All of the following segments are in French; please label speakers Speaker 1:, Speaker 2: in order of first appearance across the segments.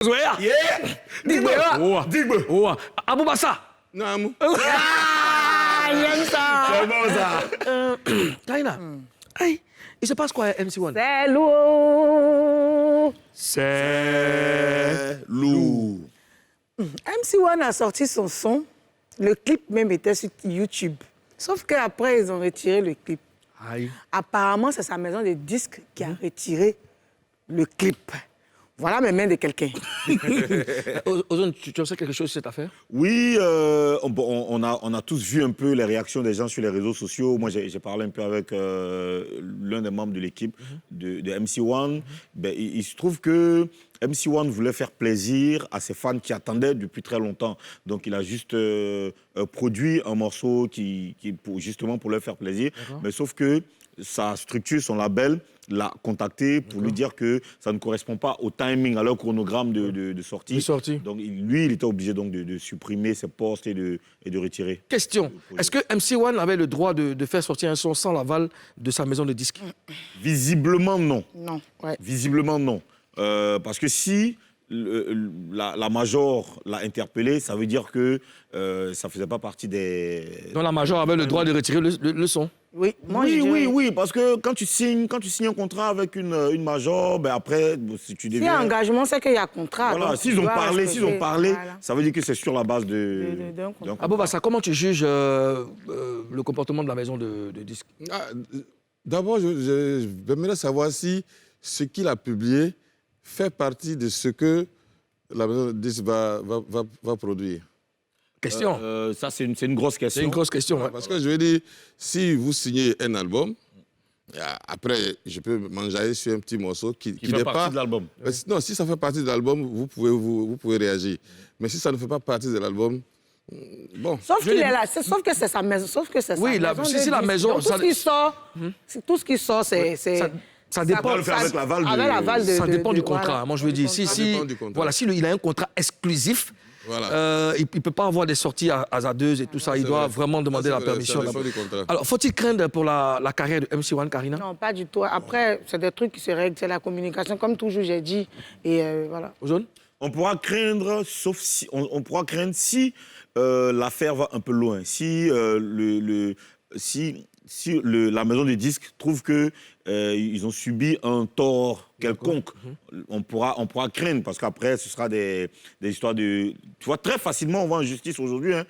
Speaker 1: Zoya.
Speaker 2: Yeah.
Speaker 1: Dis-moi.
Speaker 2: Dis-moi.
Speaker 1: Oh, Abou Bassa.
Speaker 2: Non,
Speaker 1: Ah, il aime ça.
Speaker 2: c'est bon ça.
Speaker 1: Karina, hey, il se passe quoi à MC1?
Speaker 3: C'est lourd.
Speaker 1: C'est
Speaker 2: lourd.
Speaker 3: MC1 a sorti son son. Le clip même était sur YouTube. Sauf qu'après, ils ont retiré le clip.
Speaker 1: Aïe.
Speaker 3: Apparemment, c'est sa maison de disques qui a retiré le clip. Voilà mes mains de quelqu'un.
Speaker 1: Ozone, tu en sais quelque chose sur cette affaire?
Speaker 2: Oui, on a tous vu un peu les réactions des gens sur les réseaux sociaux. Moi, j'ai parlé un peu avec l'un des membres de l'équipe de MC1. Ben, il se trouve que MC1 voulait faire plaisir à ses fans qui attendaient depuis très longtemps. Donc, il a juste produit un morceau justement pour leur faire plaisir. Mais sauf que sa structure, son label, l'a contacté pour lui dire que ça ne correspond pas au timing, à leur chronogramme de sortie. Donc, lui, il était obligé donc, de supprimer ses posts et de retirer.
Speaker 1: Question. Est-ce que MC1 avait le droit de faire sortir un son sans l'aval de sa maison de disques?
Speaker 2: Visiblement, non.
Speaker 3: Non, ouais.
Speaker 2: Visiblement, non. Parce que si la major l'a interpellé, ça veut dire que ça ne faisait pas partie des...
Speaker 1: Donc la major avait le droit de retirer le son?
Speaker 3: Oui, moi,
Speaker 2: oui, parce que quand tu signes un contrat avec une major, ben après, si tu deviens...
Speaker 3: Si il y a engagement, c'est qu'il y a contrat.
Speaker 2: Voilà, s'ils ont parlé, voilà. Ça veut dire que c'est sur la base d'un contrat.
Speaker 1: Abou Bassa, comment tu juges le comportement de la maison de disques?
Speaker 4: D'abord, j'aimerais savoir si ce qu'il a publié fait partie de ce que la maison de disques va produire.
Speaker 1: Question.
Speaker 2: Ça, c'est une grosse question.
Speaker 1: C'est une grosse question.
Speaker 4: Parce que je veux dire, si vous signez un album, après, je peux m'enjailler sur un petit morceau qui
Speaker 2: fait
Speaker 4: n'est
Speaker 2: partie
Speaker 4: pas...
Speaker 2: de l'album.
Speaker 4: Non, si ça fait partie de l'album, vous pouvez réagir. Mais si ça ne fait pas partie de l'album, bon...
Speaker 3: Sauf qu'il est là, sauf que c'est sa maison. Sauf que c'est
Speaker 1: Oui,
Speaker 3: sa maison.
Speaker 1: si la maison...
Speaker 3: Donc, tout ce qui sort, c'est...
Speaker 1: Ça dépend. Ça dépend du contrat.
Speaker 3: Voilà.
Speaker 1: Moi, je veux dire, si il a un contrat exclusif,
Speaker 4: voilà.
Speaker 1: Il ne peut pas avoir des sorties hasardeuses et tout ça. Il doit vraiment demander la permission. Alors, faut-il craindre pour la carrière de MC1, Karina?
Speaker 3: Non, pas du tout. Après, c'est des trucs qui se règlent. C'est la communication, comme toujours, j'ai dit. Et voilà.
Speaker 1: Ozone?
Speaker 2: On pourra craindre, sauf si... On pourra craindre si l'affaire va un peu loin. Si la maison de disques trouve que ils ont subi un tort quelconque, on pourra craindre, parce qu'après, ce sera des histoires de... Tu vois, très facilement, on va en justice aujourd'hui, hein.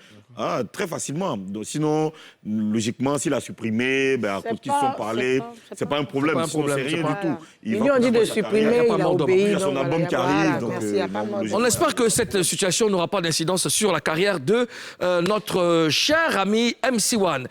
Speaker 2: Très facilement. Donc, sinon, logiquement, s'il a supprimé, ben, à cause qu'ils se sont parlé, c'est pas un problème. C'est rien du tout.
Speaker 3: Ils lui ont dit de supprimer, il a obéi.
Speaker 2: Il y a son album qui arrive.
Speaker 1: On espère que cette situation n'aura pas d'incidence sur la carrière de notre cher ami MC1.